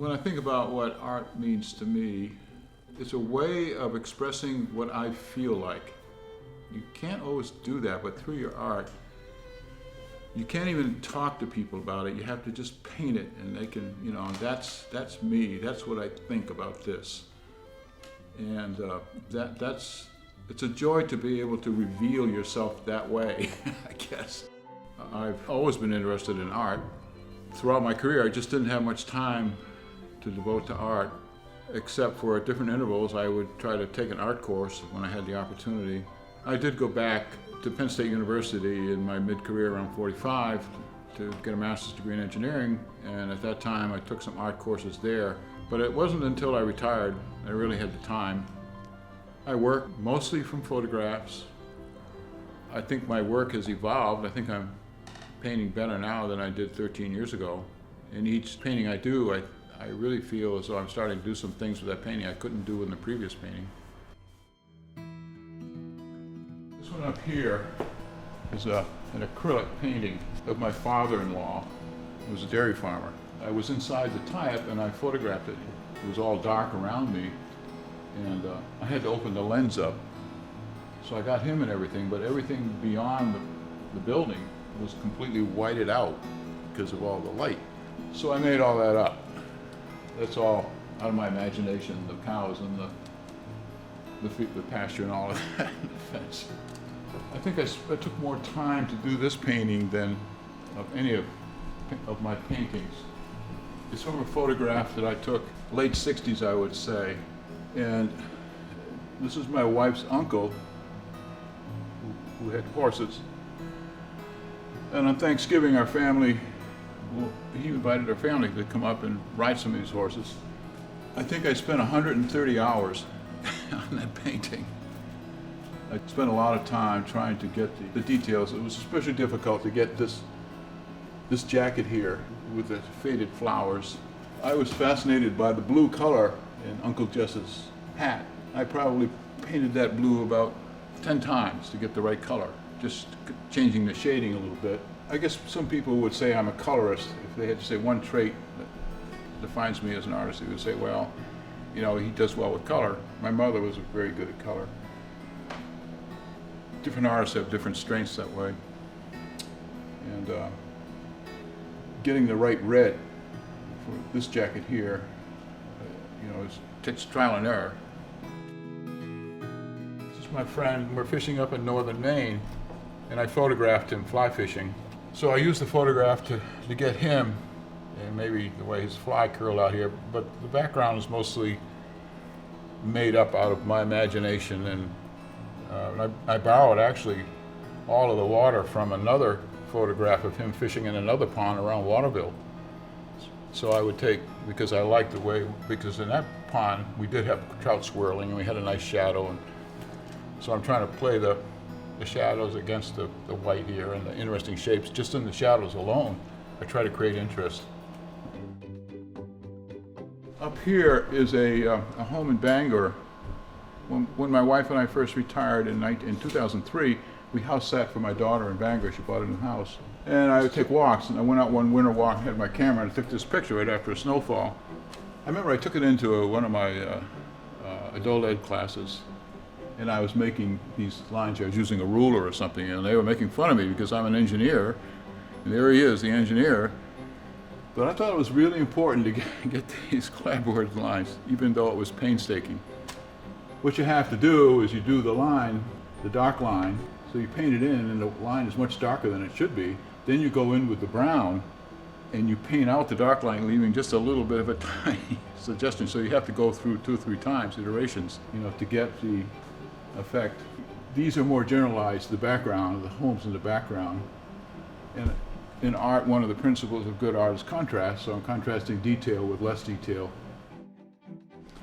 When I think about what art means to me, it's a way of expressing what I feel like. You can't always do that, but through your art, you can't even talk to people about it. You have to just paint it, and they can, that's me. That's what I think about this. And it's a joy to be able to reveal yourself that way, I guess. I've always been interested in art. Throughout my career, I just didn't have much time to devote to art, except for at different intervals, I would try to take an art course when I had the opportunity. I did go back to Penn State University in my mid-career around 45 to get a master's degree in engineering, and at that time I took some art courses there. But it wasn't until I retired I really had the time. I work mostly from photographs. I think my work has evolved. I think I'm painting better now than I did 13 years ago. In each painting I do, I really feel as though I'm starting to do some things with that painting I couldn't do in the previous painting. This one up here is an acrylic painting of my father-in-law, who was a dairy farmer. I was inside the tie-up and I photographed it. It was all dark around me, and I had to open the lens up. So I got him and everything, but everything beyond the building was completely whited out because of all the light. So I made all that up. That's all out of my imagination, the cows and the pasture and all of that, and the fence. I think I took more time to do this painting than of any of my paintings. It's from a photograph that I took late 60s, I would say. And this is my wife's uncle who had horses. And on Thanksgiving, our family, he invited our family to come up and ride some of these horses. I think I spent 130 hours on that painting. I spent a lot of time trying to get the details. It was especially difficult to get this jacket here with the faded flowers. I was fascinated by the blue color in Uncle Jess's hat. I probably painted that blue about 10 times to get the right color, just changing the shading a little bit. I guess some people would say I'm a colorist. If they had to say one trait that defines me as an artist, they would say, well, he does well with color. My mother was very good at color. Different artists have different strengths that way. And getting the right red for this jacket here, takes trial and error. This is my friend. We're fishing up in northern Maine, and I photographed him fly fishing. So I used the photograph to get him, and maybe the way his fly curled out here, but the background is mostly made up out of my imagination, and I borrowed actually all of the water from another photograph of him fishing in another pond around Waterville. So I would take, because I liked the way, because in that pond we did have trout swirling and we had a nice shadow, and so I'm trying to play the shadows against the white here and the interesting shapes. Just in the shadows alone, I try to create interest. Up here is a home in Bangor. When my wife and I first retired in 2003, we house sat for my daughter in Bangor. She bought a new house. And I would take walks, and I went out one winter walk, had my camera, and I took this picture right after a snowfall. I remember I took it into one of my adult ed classes, and I was making these lines. I was using a ruler or something, and they were making fun of me because I'm an engineer, and there he is, the engineer. But I thought it was really important to get these clapboard lines, even though it was painstaking. What you have to do is you do the line, the dark line, so you paint it in, and the line is much darker than it should be. Then you go in with the brown, and you paint out the dark line, leaving just a little bit of a tiny suggestion. So you have to go through 2 or 3 times, iterations, to get the effect. These are more generalized, the background, the homes in the background. And in art, one of the principles of good art is contrast, so I'm contrasting detail with less detail.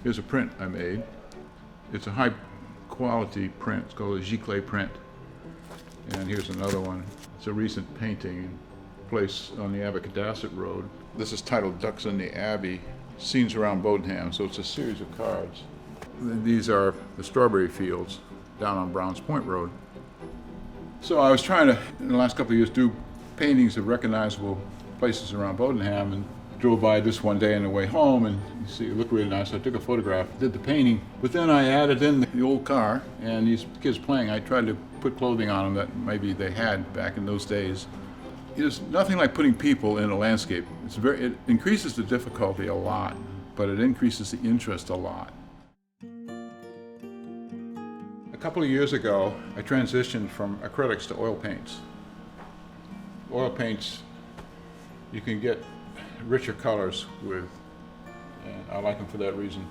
Here's a print I made. It's a high quality print. It's called a giclée print. And here's another one. It's a recent painting, place on the Abacadasset Road. This is titled Ducks in the Abbey, Scenes Around Bowdoinham. So it's a series of cards. These are the strawberry fields down on Browns Point Road. So I was trying to, in the last couple of years, do paintings of recognizable places around Bowdoinham, and drove by this one day on the way home, and you see, it looked really nice. I took a photograph, did the painting, but then I added in the old car, and these kids playing, I tried to put clothing on them that maybe they had back in those days. There's nothing like putting people in a landscape. It increases the difficulty a lot, but it increases the interest a lot. A couple of years ago, I transitioned from acrylics to oil paints. Oil paints, you can get richer colors with, and I like them for that reason.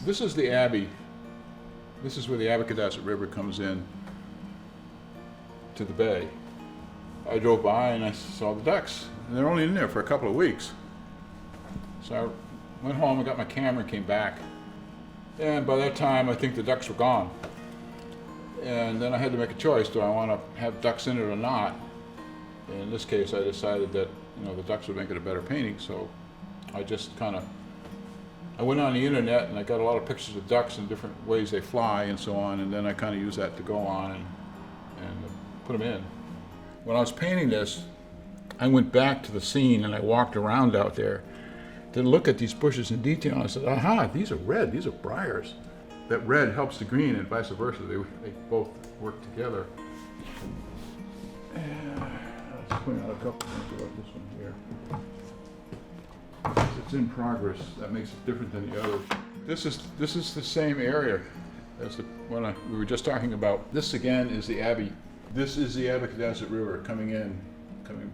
This is the Abbey. This is where the Abbey River comes in to the bay. I drove by and I saw the ducks, and they're only in there for a couple of weeks. So I went home and got my camera and came back. And by that time, I think the ducks were gone. And then I had to make a choice. Do I want to have ducks in it or not? And in this case, I decided that, the ducks would make it a better painting. So I just I went on the internet and I got a lot of pictures of ducks and different ways they fly and so on. And then I kind of used that to go on and put them in. When I was painting this, I went back to the scene and I walked around out there to look at these bushes in detail. And I said, aha, these are red, these are briars. That red helps the green and vice versa. They both work together. Let's point out a couple things about this one here. It's in progress. That makes it different than the others. This is the same area as the one we were just talking about. This again is the Abbey. This is the Abbey River coming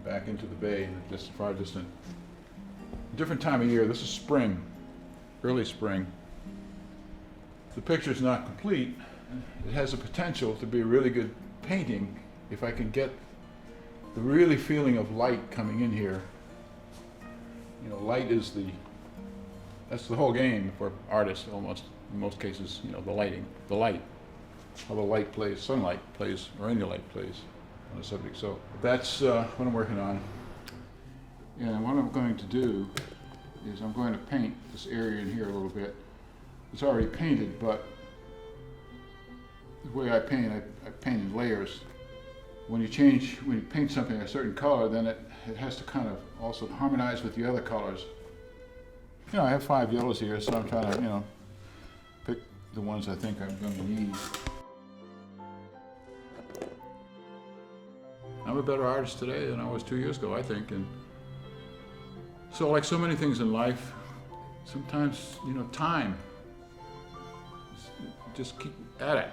back into the bay in the far distant. Different time of year. This is spring, early spring. The picture's not complete. It has the potential to be a really good painting if I can get the really feeling of light coming in here. Light is that's the whole game for artists almost, in most cases, the lighting, the light. How the light plays, sunlight plays, or any light plays on a subject. So that's what I'm working on. And what I'm going to do is I'm going to paint this area in here a little bit. It's already painted, but the way I paint, I paint in layers. When you paint something a certain color, then it has to kind of also harmonize with the other colors. I have 5 yellows here, so I'm trying to, pick the ones I think I'm going to need. I'm a better artist today than I was 2 years ago, I think. And so, like so many things in life, sometimes, time. Just keep at it.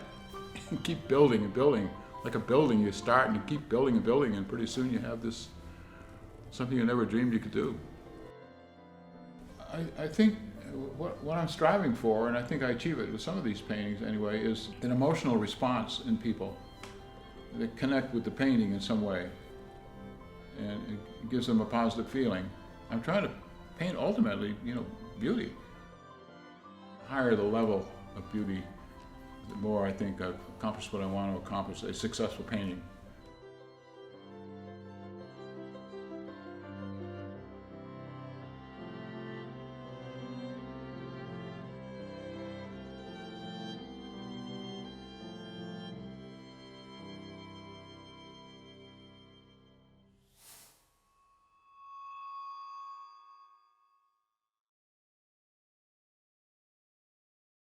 Keep building and building. Like a building, you start and you keep building and building, and pretty soon you have this, something you never dreamed you could do. I think what I'm striving for, and I think I achieve it with some of these paintings anyway, is an emotional response in people. They connect with the painting in some way, and it gives them a positive feeling. I'm trying to paint ultimately, beauty. The higher the level of beauty, the more I think I've accomplished what I want to accomplish, a successful painting.